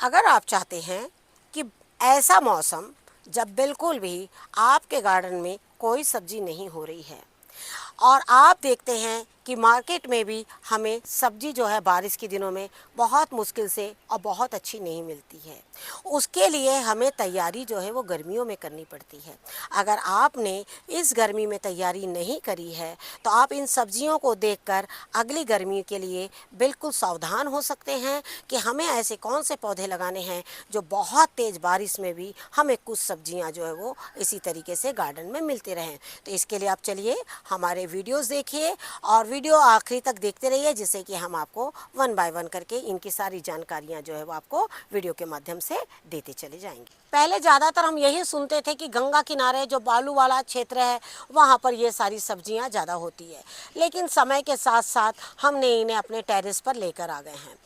अगर आप चाहते हैं कि ऐसा मौसम जब बिल्कुल भी आपके गार्डन में कोई सब्जी नहीं हो रही है और आप देखते हैं कि मार्केट में भी हमें सब्जी जो है बारिश के दिनों में बहुत मुश्किल से और बहुत अच्छी नहीं मिलती है, उसके लिए हमें तैयारी जो है वो गर्मियों में करनी पड़ती है। अगर आपने इस गर्मी में तैयारी नहीं करी है तो आप इन सब्जियों को देखकर अगली गर्मी के लिए बिल्कुल सावधान हो सकते हैं कि हमें ऐसे कौन से पौधे लगाने हैं जो बहुत तेज़ बारिश में भी हमें कुछ सब्जियां जो है वो इसी तरीके से गार्डन में मिलती रहें। तो इसके लिए आप चलिए हमारे वीडियोस देखिए और वीडियो आखिरी तक देखते रहिए, जिससे कि हम आपको वन बाय वन करके इनकी सारी जानकारियां जो है वो आपको वीडियो के माध्यम से देते चले जाएंगे। पहले ज़्यादातर हम यही सुनते थे कि गंगा किनारे जो बालू वाला क्षेत्र है वहाँ पर ये सारी सब्जियाँ ज़्यादा होती है, लेकिन समय के साथ साथ हमने इन्हें अपने टेरेस पर लेकर आ गए हैं।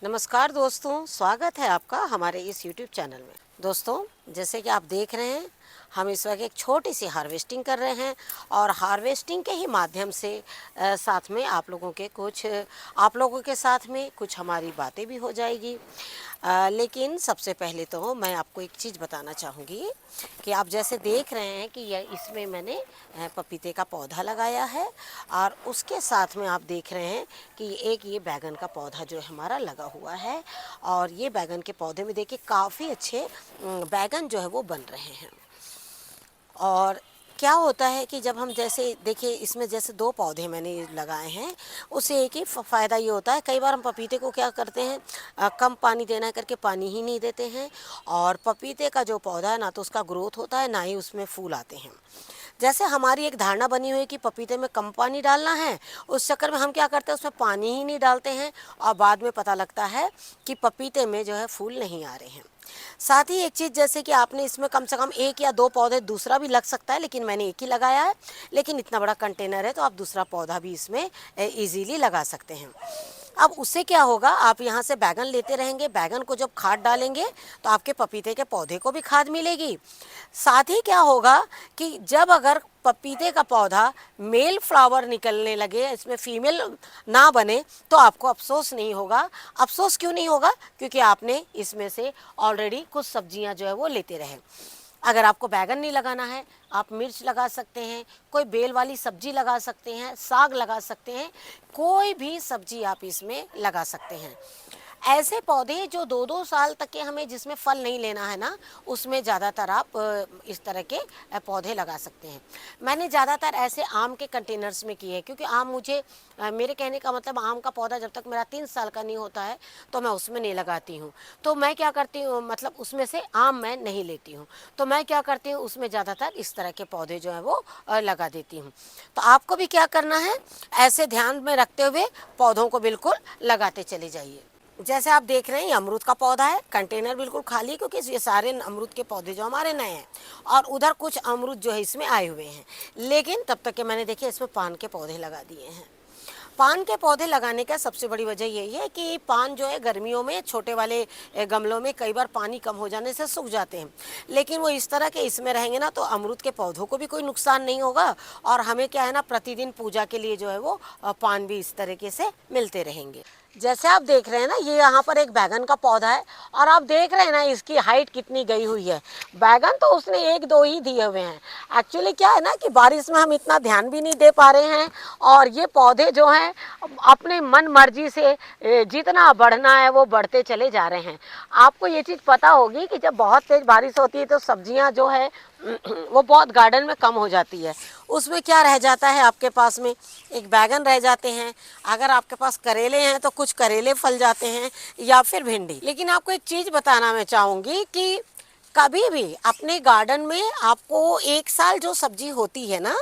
नमस्कार दोस्तों, स्वागत है आपका हमारे इस यूट्यूब चैनल में। दोस्तों, जैसे कि आप देख रहे हैं हम इस वक्त एक छोटी सी हार्वेस्टिंग कर रहे हैं और हार्वेस्टिंग के ही माध्यम से साथ में आप लोगों के साथ में कुछ हमारी बातें भी हो जाएगी। लेकिन सबसे पहले तो मैं आपको एक चीज़ बताना चाहूँगी कि आप जैसे देख रहे हैं कि यह इसमें मैंने पपीते का पौधा लगाया है और उसके साथ में आप देख रहे हैं कि एक ये बैगन का पौधा जो हमारा लगा हुआ है और ये बैगन के पौधे में देखिए काफ़ी अच्छे बैगन जो है वो बन रहे हैं। और क्या होता है कि जब हम जैसे देखिए इसमें जैसे 2 पौधे मैंने लगाए हैं, उससे एक ही फ़ायदा ये होता है, कई बार हम पपीते को क्या करते हैं कम पानी देना करके पानी ही नहीं देते हैं और पपीते का जो पौधा है ना तो उसका ग्रोथ होता है ना ही उसमें फूल आते हैं। जैसे हमारी एक धारणा बनी हुई है कि पपीते में कम पानी डालना है, उस चक्कर में हम क्या करते हैं उसमें पानी ही नहीं डालते हैं और बाद में पता लगता है कि पपीते में जो है फूल नहीं आ रहे हैं। साथ ही एक चीज़ जैसे कि आपने इसमें कम से कम 1 या 2 पौधे दूसरा भी लग सकता है, लेकिन मैंने एक ही लगाया है, लेकिन इतना बड़ा कंटेनर है तो आप दूसरा पौधा भी इसमें इजीली लगा सकते हैं। अब उससे क्या होगा, आप यहाँ से बैगन लेते रहेंगे, बैगन को जब खाद डालेंगे तो आपके पपीते के पौधे को भी खाद मिलेगी। साथ ही क्या होगा कि जब अगर पपीते का पौधा मेल फ्लावर निकलने लगे, इसमें फीमेल ना बने, तो आपको अफसोस नहीं होगा। अफसोस क्यों नहीं होगा? क्योंकि आपने इसमें से ऑलरेडी कुछ सब्जियां जो है वो लेते रहे। अगर आपको बैगन नहीं लगाना है, आप मिर्च लगा सकते हैं, कोई बेल वाली सब्जी लगा सकते हैं, साग लगा सकते हैं, कोई भी सब्जी आप इसमें लगा सकते हैं। ऐसे पौधे जो 2-2 साल तक के हमें जिसमें फल नहीं लेना है ना, उसमें ज़्यादातर आप इस तरह के पौधे लगा सकते हैं। मैंने ज़्यादातर ऐसे आम के कंटेनर्स में किए हैं, क्योंकि आम मुझे मेरे कहने का मतलब आम का पौधा जब तक मेरा 3 साल का नहीं होता है तो मैं उसमें नहीं लगाती हूँ। तो मैं क्या करती हूँ, मतलब उसमें से आम मैं नहीं लेती हूँ, तो मैं क्या करती हूँ उसमें ज़्यादातर इस तरह के पौधे जो हैं वो लगा देती हूँ। तो आपको भी क्या करना है, ऐसे ध्यान में रखते हुए पौधों को बिल्कुल लगाते चले जाइए। जैसे आप देख रहे हैं ये अमरूद का पौधा है, कंटेनर बिल्कुल खाली, क्योंकि ये सारे अमरूद के पौधे जो हमारे नए हैं और उधर कुछ अमरूद जो है इसमें आए हुए हैं, लेकिन तब तक के मैंने देखिए इसमें पान के पौधे लगा दिए हैं। पान के पौधे लगाने का सबसे बड़ी वजह यही है कि पान जो है गर्मियों में छोटे वाले गमलों में कई बार पानी कम हो जाने से सूख जाते हैं, लेकिन वो इस तरह के इसमें रहेंगे ना तो अमरूद के पौधों को भी कोई नुकसान नहीं होगा और हमें क्या है ना प्रतिदिन पूजा के लिए जो है वो पान भी इस तरीके से मिलते रहेंगे। जैसे आप देख रहे हैं ना, ये यहाँ पर एक बैगन का पौधा है और आप देख रहे हैं ना इसकी हाइट कितनी गई हुई है। बैगन तो उसने 1-2 ही दिए हुए हैं। एक्चुअली क्या है ना कि बारिश में हम इतना ध्यान भी नहीं दे पा रहे हैं और ये पौधे जो हैं अपने मन मर्जी से जितना बढ़ना है वो बढ़ते चले जा रहे हैं। आपको ये चीज़ पता होगी कि जब बहुत तेज़ बारिश होती है तो सब्जियाँ जो है वो बहुत गार्डन में कम हो जाती है। उसमें क्या रह जाता है, आपके पास में एक बैगन रह जाते हैं, अगर आपके पास करेले हैं तो कुछ करेले फल जाते हैं या फिर भिंडी। लेकिन आपको एक चीज़ बताना मैं चाहूँगी कि कभी भी अपने गार्डन में आपको 1 साल जो सब्जी होती है ना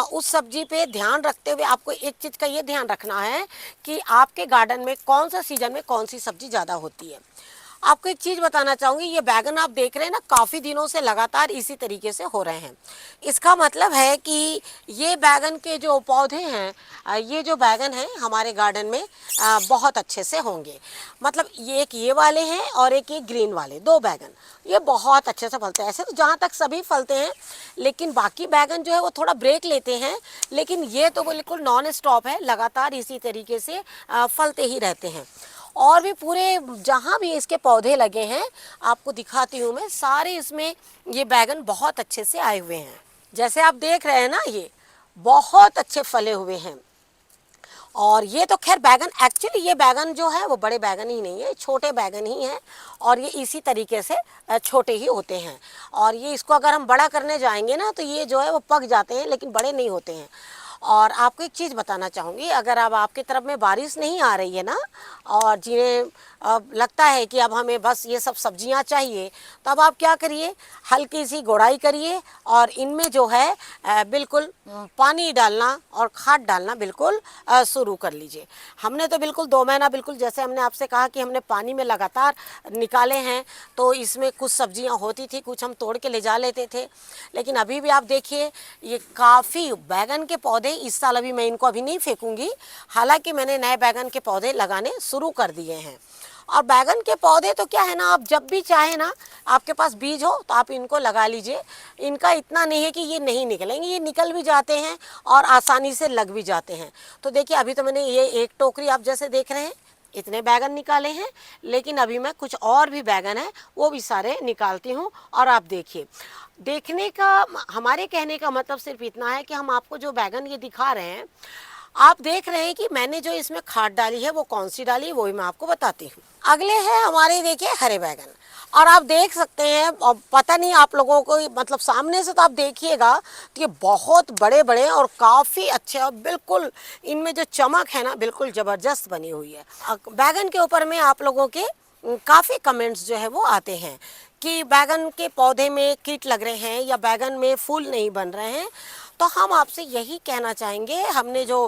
उस सब्जी पे ध्यान रखते हुए आपको एक चीज़ का ये ध्यान रखना है कि आपके गार्डन में कौन सा सीजन में कौन सी सब्जी ज़्यादा होती है। आपको एक चीज़ बताना चाहूँगी, ये बैगन आप देख रहे हैं ना काफ़ी दिनों से लगातार इसी तरीके से हो रहे हैं। इसका मतलब है कि ये बैगन के जो पौधे हैं ये जो बैगन हैं हमारे गार्डन में बहुत अच्छे से होंगे। मतलब ये एक ये वाले हैं और एक ये ग्रीन वाले 2 बैगन, ये बहुत अच्छे से फलते हैं। ऐसे तो जहाँ तक सभी फलते हैं, लेकिन बाकी बैगन जो है वो थोड़ा ब्रेक लेते हैं, लेकिन ये तो बिल्कुल नॉन स्टॉप है, लगातार इसी तरीके से फलते ही रहते हैं। और भी पूरे जहाँ भी इसके पौधे लगे हैं आपको दिखाती हूँ मैं, सारे इसमें ये बैगन बहुत अच्छे से आए हुए हैं। जैसे आप देख रहे हैं ना, ये बहुत अच्छे फले हुए हैं। और ये तो खैर बैगन, एक्चुअली ये बैगन जो है वो बड़े बैगन ही नहीं है, छोटे बैगन ही हैं और ये इसी तरीके से छोटे ही होते हैं। और ये इसको अगर हम बड़ा करने जाएंगे ना तो ये जो है वो पक जाते हैं, लेकिन बड़े नहीं होते हैं। और आपको एक चीज़ बताना चाहूँगी, अगर अब आपकी तरफ में बारिश नहीं आ रही है ना, और जिन्हें लगता है कि अब हमें बस ये सब सब्जियां चाहिए, तो अब आप क्या करिए, हल्की सी गोड़ाई करिए और इनमें जो है बिल्कुल पानी डालना और खाद डालना बिल्कुल शुरू कर लीजिए। हमने तो बिल्कुल 2 महीना, बिल्कुल जैसे हमने आपसे कहा कि हमने पानी में लगातार निकाले हैं, तो इसमें कुछ सब्जियां होती थी, कुछ हम तोड़ के ले जा लेते थे। लेकिन अभी भी आप देखिए, ये काफ़ी बैगन के पौधे इस साल, अभी मैं इनको अभी नहीं फेंकूंगी, हालांकि मैंने नए बैगन के पौधे लगाने शुरू कर दिए हैं। और बैगन के पौधे तो क्या है ना, आप जब भी चाहे ना, आपके पास बीज हो तो आप इनको लगा लीजिए। इनका इतना नहीं है कि ये नहीं निकलेंगे, ये निकल भी जाते हैं और आसानी से लग भी जाते हैं। तो देखिए, अभी तो मैंने ये एक टोकरी आप जैसे देख रहे हैं इतने बैगन निकाले हैं, लेकिन अभी मैं कुछ और भी बैगन है वो भी सारे निकालती हूँ। और आप देखिए, देखने का, हमारे कहने का मतलब सिर्फ इतना है कि हम आपको जो बैगन ये दिखा रहे हैं, आप देख रहे हैं कि मैंने जो इसमें खाद डाली है वो कौन सी डाली है, वो भी मैं आपको बताती हूँ। अगले हैं हमारे, देखिए, हरे बैगन। और आप देख सकते हैं, और पता नहीं आप लोगों को, मतलब सामने से तो आप देखिएगा तो ये बहुत बड़े बड़े और काफ़ी अच्छे, और बिल्कुल इनमें जो चमक है ना बिल्कुल ज़बरदस्त बनी हुई है। बैगन के ऊपर में आप लोगों के काफ़ी कमेंट्स जो है वो आते हैं कि बैगन के पौधे में कीट लग रहे हैं या बैगन में फूल नहीं बन रहे हैं। तो हम आपसे यही कहना चाहेंगे, हमने जो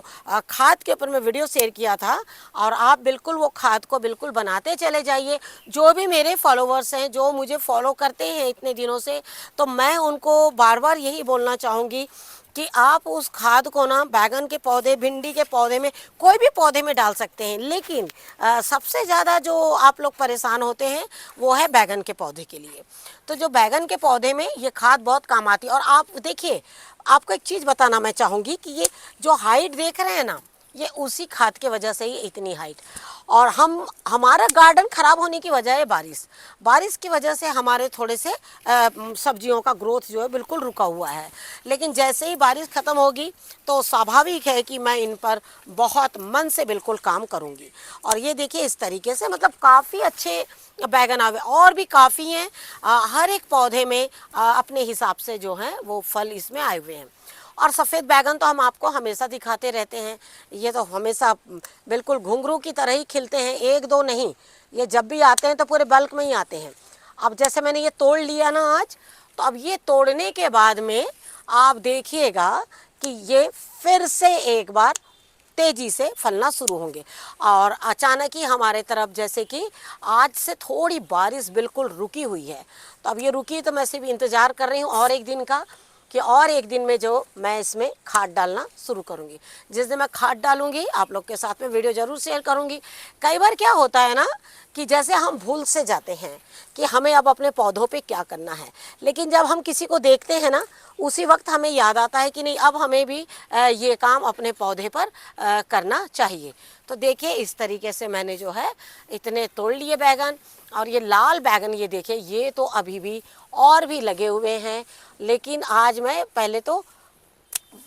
खाद के ऊपर में वीडियो शेयर किया था, और आप बिल्कुल वो खाद को बिल्कुल बनाते चले जाइए। जो भी मेरे फॉलोवर्स हैं, जो मुझे फॉलो करते हैं इतने दिनों से, तो मैं उनको बार बार यही बोलना चाहूँगी कि आप उस खाद को ना बैगन के पौधे, भिंडी के पौधे में, कोई भी पौधे में डाल सकते हैं। लेकिन सबसे ज़्यादा जो आप लोग परेशान होते हैं वो है बैगन के पौधे के लिए। तो जो बैगन के पौधे में ये खाद बहुत काम आती है। और आप देखिए, आपको एक चीज़ बताना मैं चाहूँगी कि ये जो हाइट देख रहे हैं ना, ये उसी खाद के वजह से ही इतनी हाइट। और हमारा गार्डन ख़राब होने की वजह है बारिश की वजह से हमारे थोड़े से सब्जियों का ग्रोथ जो है बिल्कुल रुका हुआ है। लेकिन जैसे ही बारिश ख़त्म होगी तो स्वाभाविक है कि मैं इन पर बहुत मन से बिल्कुल काम करूँगी। और ये देखिए, इस तरीके से मतलब काफ़ी अच्छे बैगन आवे, और भी काफ़ी हैं। हर एक पौधे में अपने हिसाब से जो हैं वो फल इसमें आए हुए हैं। और सफ़ेद बैगन तो हम आपको हमेशा दिखाते रहते हैं, ये तो हमेशा बिल्कुल घुंघरू की तरह ही खिलते हैं, एक दो नहीं, ये जब भी आते हैं तो पूरे बल्क में ही आते हैं। अब जैसे मैंने ये तोड़ लिया ना आज, तो अब ये तोड़ने के बाद में आप देखिएगा कि ये फिर से एक बार तेज़ी से फलना शुरू होंगे। और अचानक ही हमारे तरफ जैसे कि आज से थोड़ी बारिश बिल्कुल रुकी हुई है, तो अब ये रुकी तो मैं सिर्फ इंतज़ार कर रही हूँ और एक दिन का, कि और एक दिन में जो मैं इसमें खाद डालना शुरू करूँगी। जिस दिन मैं खाद डालूँगी आप लोग के साथ में वीडियो ज़रूर शेयर करूँगी। कई बार क्या होता है ना कि जैसे हम भूल से जाते हैं कि हमें अब अपने पौधों पे क्या करना है, लेकिन जब हम किसी को देखते हैं ना, उसी वक्त हमें याद आता है कि नहीं, अब हमें भी ये काम अपने पौधे पर करना चाहिए। तो देखिए, इस तरीके से मैंने जो है इतने तोड़ लिए बैगन। और ये लाल बैगन, ये देखिए, ये तो अभी भी और भी लगे हुए हैं। लेकिन आज मैं पहले तो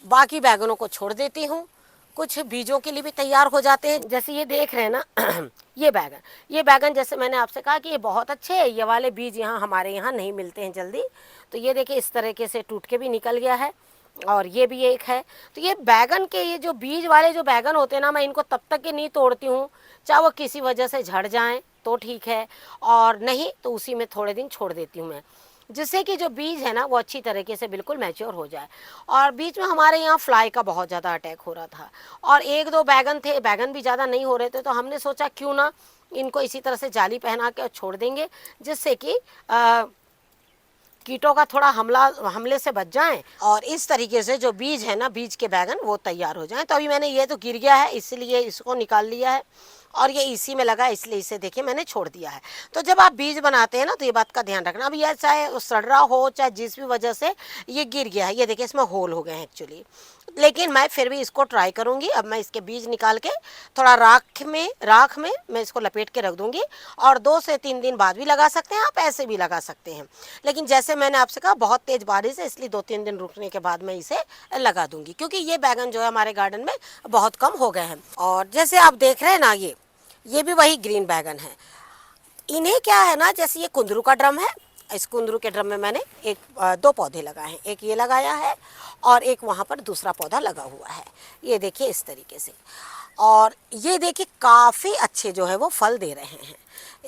बाकी बैगनों को छोड़ देती हूँ, कुछ बीजों के लिए भी तैयार हो जाते हैं। जैसे ये देख रहे हैं ना ये बैगन जैसे मैंने आपसे कहा कि ये बहुत अच्छे हैं। ये वाले बीज यहाँ हमारे यहाँ नहीं मिलते हैं जल्दी, तो ये देखिए इस तरीके से टूट के भी निकल गया है। और ये भी एक है। तो ये बैगन के, ये जो बीज वाले जो बैगन होते हैं ना, मैं इनको तब तक के नहीं तोड़ती हूँ, चाहे वो किसी वजह से झड़ जाएं तो ठीक है, और नहीं तो उसी में थोड़े दिन छोड़ देती हूँ मैं, जिससे कि जो बीज है ना वो अच्छी तरीके से बिल्कुल मैच्योर हो जाए। और बीच में हमारे यहाँ फ्लाई का बहुत ज़्यादा अटैक हो रहा था, और एक दो बैगन थे, बैगन भी ज़्यादा नहीं हो रहे थे, तो हमने सोचा क्यों ना इनको इसी तरह से जाली पहना के छोड़ देंगे, जिससे कि कीटों का थोड़ा हमले से बच जाएं, और इस तरीके से जो बीज है ना, बीज के बैगन वो तैयार हो जाएं। तो अभी मैंने, ये तो गिर गया है इसलिए इसको निकाल लिया है। और ये इसी में लगा, इसलिए इसे देखिए मैंने छोड़ दिया है। तो जब आप बीज बनाते हैं ना तो ये बात का ध्यान रखना। अब यह चाहे सड़ रहा हो, चाहे जिस भी वजह से ये गिर गया है, ये देखिए इसमें होल हो गए हैं एक्चुअली, लेकिन मैं फिर भी इसको ट्राई करूंगी। अब मैं इसके बीज निकाल के थोड़ा राख में मैं इसको लपेट के रख दूंगी, और 2 से 3 दिन बाद भी लगा सकते हैं, आप ऐसे भी लगा सकते हैं। लेकिन जैसे मैंने आपसे कहा बहुत तेज बारिश है, इसलिए 2-3 दिन रुकने के बाद मैं इसे लगा दूंगी, क्योंकि ये बैगन जो है हमारे गार्डन में बहुत कम हो गए हैं। और जैसे आप देख रहे हैं ना, ये भी वही ग्रीन बैगन है। इन्हें क्या है ना, जैसे ये कुंदरू का ड्रम है, इस कुंदरू के ड्रम में मैंने 2 पौधे लगाए हैं, एक ये लगाया है और एक वहाँ पर दूसरा पौधा लगा हुआ है। ये देखिए इस तरीके से, और ये देखिए काफ़ी अच्छे जो है वो फल दे रहे हैं।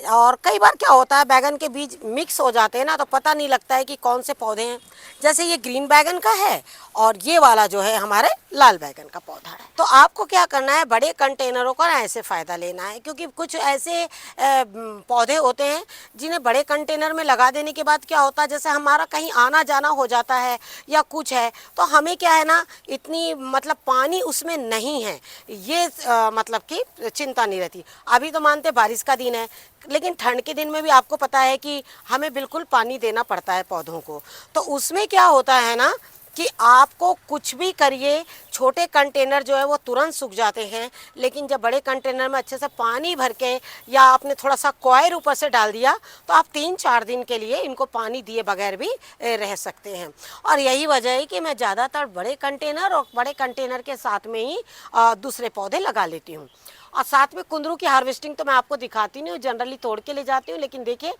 और कई बार क्या होता है, बैगन के बीज मिक्स हो जाते हैं ना, तो पता नहीं लगता है कि कौन से पौधे हैं। जैसे ये ग्रीन बैगन का है और ये वाला जो है हमारे लाल बैगन का पौधा है। तो आपको क्या करना है, बड़े कंटेनरों का ऐसे फ़ायदा लेना है, क्योंकि कुछ ऐसे पौधे होते हैं जिन्हें बड़े कंटेनर में लगा देने के बाद क्या होता है, जैसे हमारा कहीं आना जाना हो जाता है या कुछ है, तो हमें क्या है ना, इतनी मतलब पानी उसमें नहीं है, ये मतलब कि चिंता नहीं रहती। अभी तो मानते बारिश का दिन है, लेकिन ठंड के दिन में भी आपको पता है कि हमें बिल्कुल पानी देना पड़ता है पौधों को। तो उसमें क्या होता है ना कि आपको कुछ भी करिए, छोटे कंटेनर जो है वो तुरंत सूख जाते हैं, लेकिन जब बड़े कंटेनर में अच्छे से पानी भर के या आपने थोड़ा सा कॉयर ऊपर से डाल दिया, तो आप 3-4 दिन के लिए इनको पानी दिए बगैर भी रह सकते हैं। और यही वजह है कि मैं ज़्यादातर बड़े कंटेनर और बड़े कंटेनर के साथ में ही दूसरे पौधे लगा लेती हूँ। और साथ में कुंदरू की हार्वेस्टिंग तो मैं आपको दिखाती नहीं हूँ, जनरली तोड़ के ले जाती हूँ, लेकिन देखिए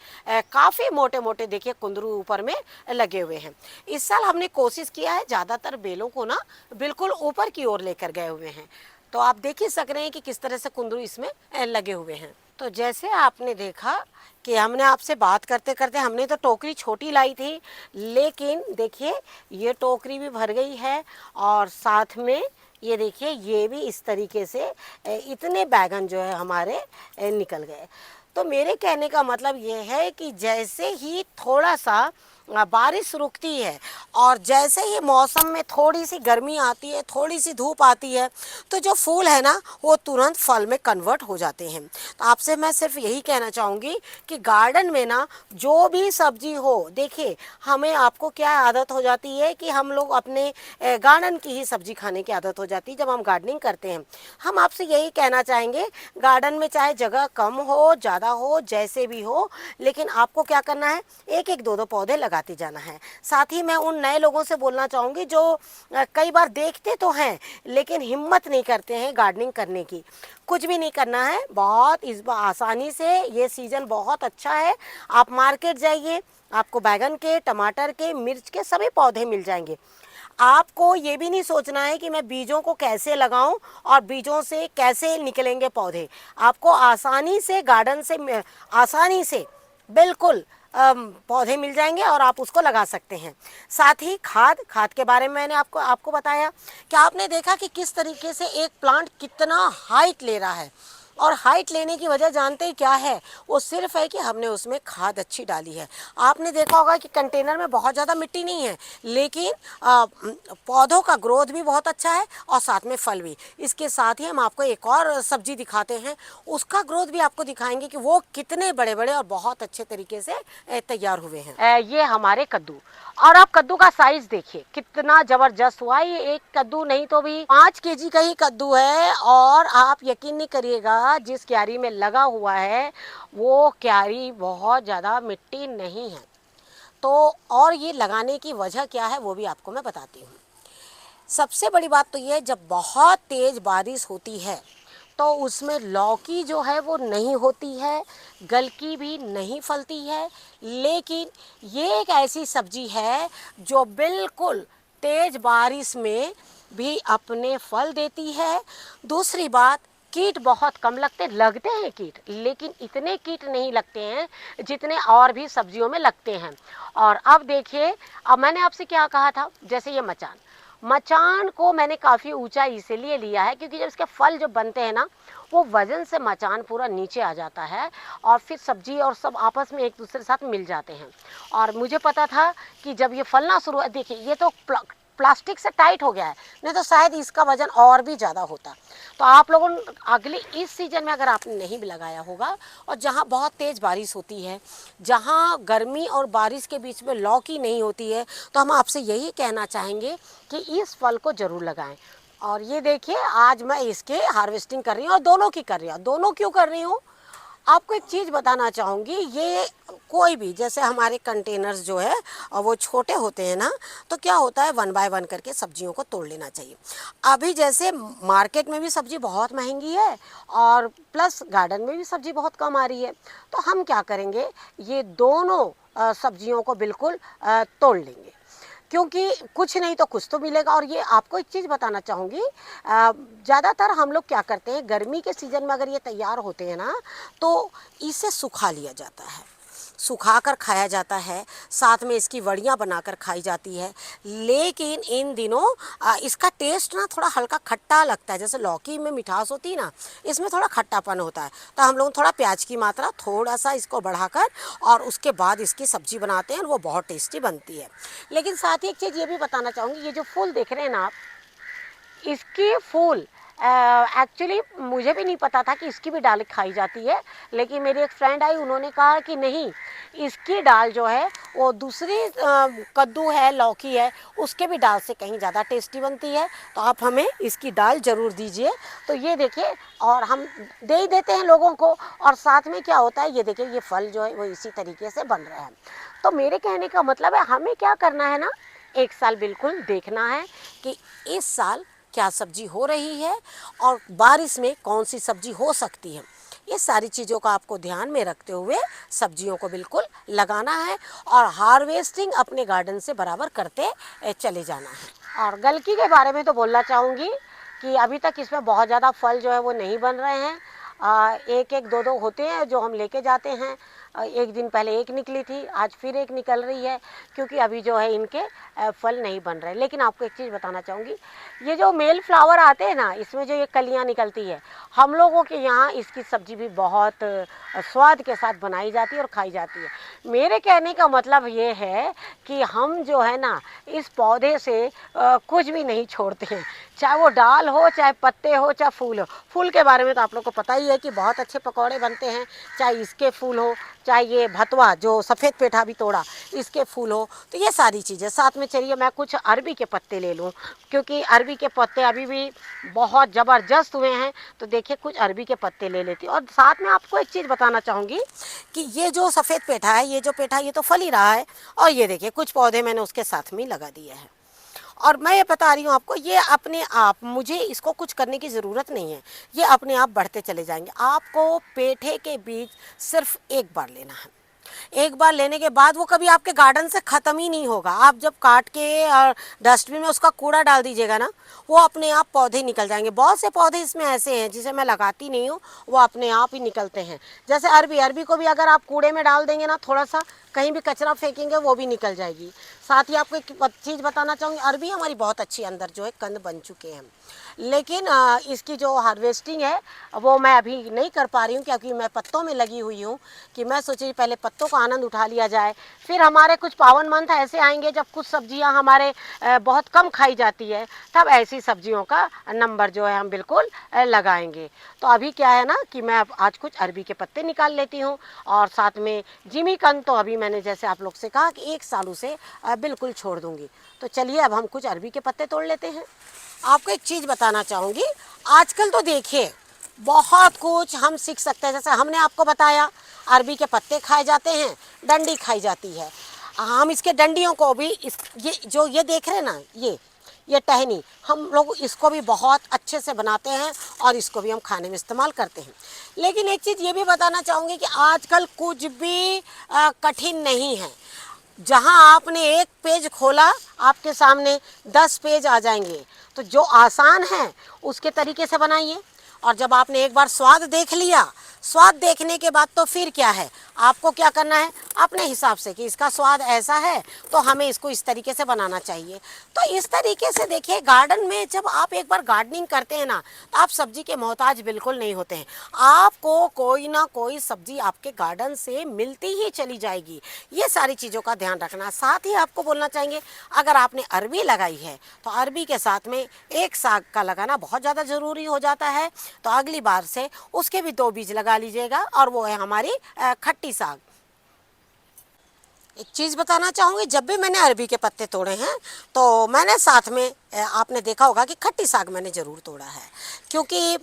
काफ़ी मोटे मोटे देखिए कुंदरू ऊपर में लगे हुए हैं। इस साल हमने कोशिश किया है ज़्यादातर बेलों को ना बिल्कुल ऊपर की ओर लेकर गए हुए हैं, तो आप देख ही सक रहे हैं कि किस तरह से कुंदरू इसमें लगे हुए हैं। तो जैसे आपने देखा कि हमने आपसे बात करते करते हमने तो टोकरी छोटी लाई थी, लेकिन देखिए ये टोकरी भी भर गई है, और साथ में ये देखिए ये भी इस तरीके से इतने बैगन जो है हमारे निकल गए। तो मेरे कहने का मतलब ये है कि जैसे ही थोड़ा सा बारिश रुकती है और जैसे ही मौसम में थोड़ी सी गर्मी आती है, थोड़ी सी धूप आती है, तो जो फूल है ना वो तुरंत फल में कन्वर्ट हो जाते हैं। तो आपसे मैं सिर्फ यही कहना चाहूँगी कि गार्डन में ना जो भी सब्जी हो, देखिए हमें आपको क्या आदत हो जाती है कि हम लोग अपने गार्डन की ही सब्जी खाने की आदत हो जाती है जब हम गार्डनिंग करते हैं। हम आपसे यही कहना चाहेंगे, गार्डन में चाहे जगह कम हो ज़्यादा हो जैसे भी हो, लेकिन आपको क्या करना है, 1-1 2-2 पौधे लगाते जाना है। साथ ही मैं उन नए लोगों से बोलना चाहूँगी जो कई बार देखते तो हैं लेकिन हिम्मत नहीं करते हैं गार्डनिंग करने की। कुछ भी नहीं करना है, बहुत इस बार आसानी से ये सीज़न बहुत अच्छा है। आप मार्केट जाइए, आपको बैगन के, टमाटर के, मिर्च के सभी पौधे मिल जाएंगे। आपको ये भी नहीं सोचना है कि मैं बीजों को कैसे लगाऊं और बीजों से कैसे निकलेंगे पौधे। आपको आसानी से गार्डन से आसानी से बिल्कुल पौधे मिल जाएंगे और आप उसको लगा सकते हैं। साथ ही खाद के बारे में मैंने आपको बताया कि आपने देखा कि किस तरीके से एक प्लांट कितना हाइट ले रहा है, और हाइट लेने की वजह जानते ही क्या है, वो सिर्फ है कि हमने उसमें खाद अच्छी डाली है। आपने देखा होगा कि कंटेनर में बहुत ज़्यादा मिट्टी नहीं है, लेकिन पौधों का ग्रोथ भी बहुत अच्छा है और साथ में फल भी। इसके साथ ही हम आपको एक और सब्जी दिखाते हैं, उसका ग्रोथ भी आपको दिखाएंगे कि वो कितने बड़े बड़े और बहुत अच्छे तरीके से तैयार हुए हैं। ये हमारे कद्दू, और आप कद्दू का साइज देखिए कितना जबरदस्त हुआ। ये एक कद्दू नहीं तो भी 5 केजी का ही कद्दू है, और आप यकीन नहीं करिएगा जिस क्यारी में लगा हुआ है वो क्यारी बहुत ज़्यादा मिट्टी नहीं है। तो और ये लगाने की वजह क्या है वो भी आपको मैं बताती हूँ। सबसे बड़ी बात तो ये है, जब बहुत तेज़ बारिश होती है तो उसमें लौकी जो है वो नहीं होती है, गलकी भी नहीं फलती है, लेकिन ये एक ऐसी सब्जी है जो बिल्कुल तेज बारिश में भी अपने फल देती है। दूसरी बात, कीट बहुत कम लगते हैं कीट, लेकिन इतने कीट नहीं लगते हैं जितने और भी सब्जियों में लगते हैं। और अब देखिए, अब मैंने आपसे क्या कहा था, जैसे ये मचान को मैंने काफ़ी ऊंचा इसलिए लिया है क्योंकि जब इसके फल जो बनते हैं ना, वो वजन से मचान पूरा नीचे आ जाता है और फिर सब्जी और सब आपस में एक दूसरे के साथ मिल जाते हैं। और मुझे पता था कि जब ये फलना शुरू, देखिए ये तो प्लास्टिक से टाइट हो गया है, नहीं तो शायद इसका वजन और भी ज़्यादा होता। तो आप लोगों ने अगले इस सीज़न में अगर आपने नहीं भी लगाया होगा, और जहाँ बहुत तेज़ बारिश होती है, जहाँ गर्मी और बारिश के बीच में लौकी नहीं होती है, तो हम आपसे यही कहना चाहेंगे कि इस फल को ज़रूर लगाएं। और ये देखिए, आज मैं इसके हार्वेस्टिंग कर रही हूँ, और दोनों की कर रही हूँ। दोनों क्यों कर रही हूँ, आपको एक चीज़ बताना चाहूँगी। ये कोई भी, जैसे हमारे कंटेनर्स जो है वो छोटे होते हैं ना, तो क्या होता है, 1 बाय 1 करके सब्जियों को तोड़ लेना चाहिए। अभी जैसे मार्केट में भी सब्जी बहुत महंगी है, और प्लस गार्डन में भी सब्जी बहुत कम आ रही है, तो हम क्या करेंगे, ये दोनों सब्जियों को बिल्कुल तोड़ लेंगे, क्योंकि कुछ नहीं तो कुछ तो मिलेगा। और ये आपको एक चीज़ बताना चाहूँगी, ज़्यादातर हम लोग क्या करते हैं, गर्मी के सीज़न में अगर ये तैयार होते हैं ना, तो इसे सुखा लिया जाता है, सुखा कर खाया जाता है, साथ में इसकी वड़ियाँ बनाकर खाई जाती है। लेकिन इन दिनों इसका टेस्ट ना थोड़ा हल्का खट्टा लगता है, जैसे लौकी में मिठास होती है ना, इसमें थोड़ा खट्टापन होता है। तो हम लोग थोड़ा प्याज की मात्रा थोड़ा सा इसको बढ़ाकर और उसके बाद इसकी सब्ज़ी बनाते हैं, वो बहुत टेस्टी बनती है। लेकिन साथ ही एक चीज़ ये भी बताना चाहूँगी, ये जो फूल देख रहे हैं ना आप, इसकी फूल एक्चुअली मुझे भी नहीं पता था कि इसकी भी डाल खाई जाती है, लेकिन मेरी एक फ्रेंड आई, उन्होंने कहा कि नहीं, इसकी डाल जो है वो दूसरी कद्दू है, लौकी है, उसके भी डाल से कहीं ज़्यादा टेस्टी बनती है। तो आप हमें इसकी डाल ज़रूर दीजिए। तो ये देखिए, और हम दे ही देते हैं लोगों को। और साथ में क्या होता है, ये देखिए, ये फल जो है वो इसी तरीके से बन रहा है। तो मेरे कहने का मतलब है, हमें क्या करना है ना, एक साल बिल्कुल देखना है कि इस साल क्या सब्जी हो रही है और बारिश में कौन सी सब्जी हो सकती है। ये सारी चीज़ों का आपको ध्यान में रखते हुए सब्जियों को बिल्कुल लगाना है, और हार्वेस्टिंग अपने गार्डन से बराबर करते चले जाना है। और गलकी के बारे में तो बोलना चाहूँगी कि अभी तक इसमें बहुत ज़्यादा फल जो है वो नहीं बन रहे हैं। एक एक दो दो होते हैं जो हम लेके जाते हैं। एक दिन पहले एक निकली थी, आज फिर एक निकल रही है, क्योंकि अभी जो है इनके फल नहीं बन रहे। लेकिन आपको एक चीज़ बताना चाहूँगी, ये जो मेल फ्लावर आते हैं ना, इसमें जो ये कलियाँ निकलती है, हम लोगों के यहाँ इसकी सब्ज़ी भी बहुत स्वाद के साथ बनाई जाती है और खाई जाती है। मेरे कहने का मतलब ये है कि हम जो है ना, इस पौधे से कुछ भी नहीं छोड़ते हैं, चाहे वो डाल हो, चाहे पत्ते हो, चाहे फूल हो। फूल के बारे में तो आप लोग को पता ही है कि बहुत अच्छे पकौड़े बनते हैं, चाहे इसके फूल हो, चाहे ये भतवा जो सफ़ेद पेठा भी तोड़ा, इसके फूल हो। तो ये सारी चीज़ें साथ में, चलिए मैं कुछ अरबी के पत्ते ले लूँ, क्योंकि अरबी के पत्ते अभी भी बहुत ज़बरदस्त हुए हैं। तो देखिए, कुछ अरबी के पत्ते ले लेती हूँ। और साथ में आपको एक चीज़ बताना चाहूँगी कि ये जो सफ़ेद पेठा है, ये जो पेठा, ये तो फल ही रहा है, और ये देखिए कुछ पौधे मैंने उसके साथ में लगा दिए हैं। और मैं ये बता रही हूँ आपको, ये अपने आप, मुझे इसको कुछ करने की ज़रूरत नहीं है, ये अपने आप बढ़ते चले जाएंगे। आपको पेठे के बीज सिर्फ एक बार लेना है, एक बार लेने के बाद वो कभी आपके गार्डन से ख़त्म ही नहीं होगा। आप जब काट के और डस्टबिन में उसका कूड़ा डाल दीजिएगा ना, वो अपने आप पौधे निकल जाएंगे। बहुत से पौधे इसमें ऐसे हैं जिसे मैं लगाती नहीं हूँ, वो अपने आप ही निकलते हैं। जैसे अरबी, अरबी को भी अगर आप कूड़े में डाल देंगे ना, थोड़ा सा कहीं भी कचरा फेंकेंगे, वो भी निकल जाएगी। साथ ही आपको एक चीज़ बताना चाहूँगी, अरबी हमारी बहुत अच्छी अंदर जो है कंद बन चुके हैं, लेकिन इसकी जो हार्वेस्टिंग है वो मैं अभी नहीं कर पा रही हूँ, क्योंकि मैं पत्तों में लगी हुई हूँ। कि मैं सोची पहले पत्तों का आनंद उठा लिया जाए, फिर हमारे कुछ पावन मंथ ऐसे आएंगे जब कुछ सब्जियां हमारे बहुत कम खाई जाती है, तब ऐसी सब्जियों का नंबर जो है हम बिल्कुल लगाएंगे। तो अभी क्या है ना कि मैं आज कुछ अरबी के पत्ते निकाल लेती हूँ, और साथ में जिमीकंद तो अभी मैंने जैसे आप लोग से कहा कि 1 साल उसे बिल्कुल छोड़ दूँगी। तो चलिए, अब हम कुछ अरबी के पत्ते तोड़ लेते हैं। आपको एक चीज़ बताना चाहूँगी, आजकल तो देखिए बहुत कुछ हम सीख सकते हैं। जैसे हमने आपको बताया, अरबी के पत्ते खाए जाते हैं, डंडी खाई जाती है। हम इसके डंडियों को भी, ये जो ये देख रहे हैं ना, ये टहनी, हम लोग इसको भी बहुत अच्छे से बनाते हैं, और इसको भी हम खाने में इस्तेमाल करते हैं। लेकिन एक चीज़ ये भी बताना चाहूँगी कि आजकल कुछ भी कठिन नहीं है। जहाँ आपने एक पेज खोला, आपके सामने 10 पेज आ जाएंगे। तो जो आसान है उसके तरीके से बनाइए, और जब आपने एक बार स्वाद देख लिया, स्वाद देखने के बाद तो फिर क्या है, आपको क्या करना है अपने हिसाब से कि इसका स्वाद ऐसा है तो हमें इसको इस तरीके से बनाना चाहिए। तो इस तरीके से देखिए, गार्डन में जब आप एक बार गार्डनिंग करते हैं ना, तो आप सब्जी के मोहताज बिल्कुल नहीं होते हैं। आपको कोई ना कोई सब्जी आपके गार्डन से मिलती ही चली जाएगी। ये सारी चीज़ों का ध्यान रखना। साथ ही आपको बोलना चाहेंगे, अगर आपने अरबी लगाई है तो अरबी के साथ में एक साग का लगाना बहुत ज़्यादा ज़रूरी हो जाता है। तो अगली बार से उसके भी 2 बीज लगा लीजिएगा, और वो है हमारी खट्टी साग। एक चीज़ बताना चाहूँगी, जब भी मैंने अरबी के पत्ते तोड़े हैं तो मैंने साथ में आपने देखा होगा कि खट्टी साग मैंने ज़रूर तोड़ा है। क्योंकि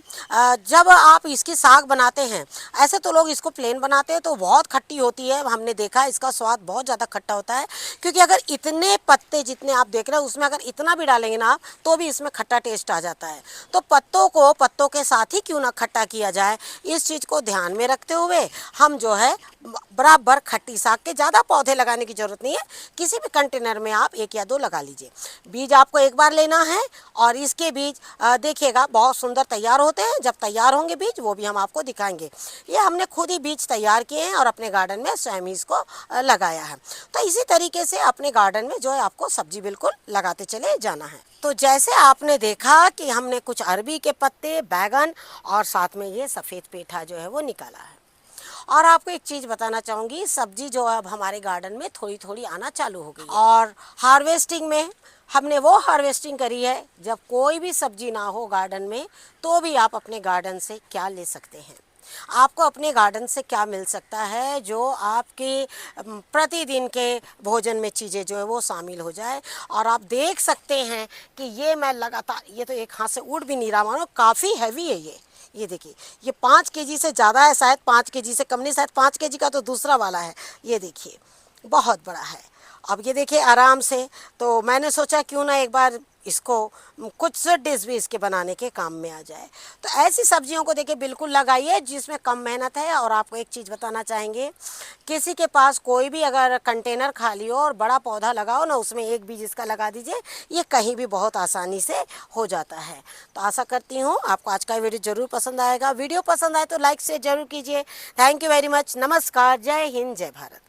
जब आप इसकी साग बनाते हैं, ऐसे तो लोग इसको प्लेन बनाते हैं तो बहुत खट्टी होती है, हमने देखा है इसका स्वाद बहुत ज़्यादा खट्टा होता है। क्योंकि अगर इतने पत्ते जितने आप देख रहे हैं उसमें अगर इतना भी डालेंगे ना आप, तो भी इसमें खट्टा टेस्ट आ जाता है। तो पत्तों के साथ ही क्यों ना खट्टा किया जाए, इस चीज़ को ध्यान में रखते हुए हम जो है बराबर खट्टी साग के ज़्यादा पौधे लगाने की ज़रूरत नहीं है, किसी भी कंटेनर में आप 1 या 2 लगा लीजिए। बीज आपको एक बार लेना है, और इसके बीज देखिएगा बहुत सुंदर तैयार होते हैं। जब तैयार होंगे बीज, वो भी हम आपको दिखाएंगे। ये हमने खुद ही बीज तैयार किए हैं और अपने गार्डन में स्वयं ही इसको लगाया है। तो इसी तरीके से अपने गार्डन में जो है आपको सब्जी बिल्कुल लगाते चले जाना है। तो जैसे आपने देखा कि हमने कुछ अरबी के पत्ते, बैगन और साथ में ये सफ़ेद पेठा जो है वो निकाला है। और आपको एक चीज़ बताना चाहूँगी, सब्जी जो है अब हमारे गार्डन में थोड़ी थोड़ी आना चालू हो गई है। और हार्वेस्टिंग में हमने वो हार्वेस्टिंग करी है, जब कोई भी सब्जी ना हो गार्डन में, तो भी आप अपने गार्डन से क्या ले सकते हैं। आपको अपने गार्डन से क्या मिल सकता है जो आपके प्रतिदिन के भोजन में चीज़ें जो है वो शामिल हो जाए। और आप देख सकते हैं कि ये मैं लगातार, ये तो एक हाथ से उड़ भी नहीं रहा, मानो काफ़ी हैवी है ये देखिए, ये 5 केजी से ज़्यादा है, शायद 5 केजी से कम नहीं, शायद 5 केजी का तो दूसरा वाला है। ये देखिए बहुत बड़ा है। अब ये देखिए आराम से, तो मैंने सोचा क्यों ना एक बार इसको कुछ डिश भी इसके बनाने के काम में आ जाए। तो ऐसी सब्जियों को देखिए बिल्कुल लगाइए जिसमें कम मेहनत है। और आपको एक चीज़ बताना चाहेंगे, किसी के पास कोई भी अगर कंटेनर खाली हो और बड़ा पौधा लगाओ ना, उसमें एक बीज इसका लगा दीजिए, ये कहीं भी बहुत आसानी से हो जाता है। तो आशा करती हूँ आपको आज का वीडियो ज़रूर पसंद आएगा। वीडियो पसंद आए तो लाइक शेयर जरूर कीजिए। Thank you very much. नमस्कार, जय हिंद, जय भारत।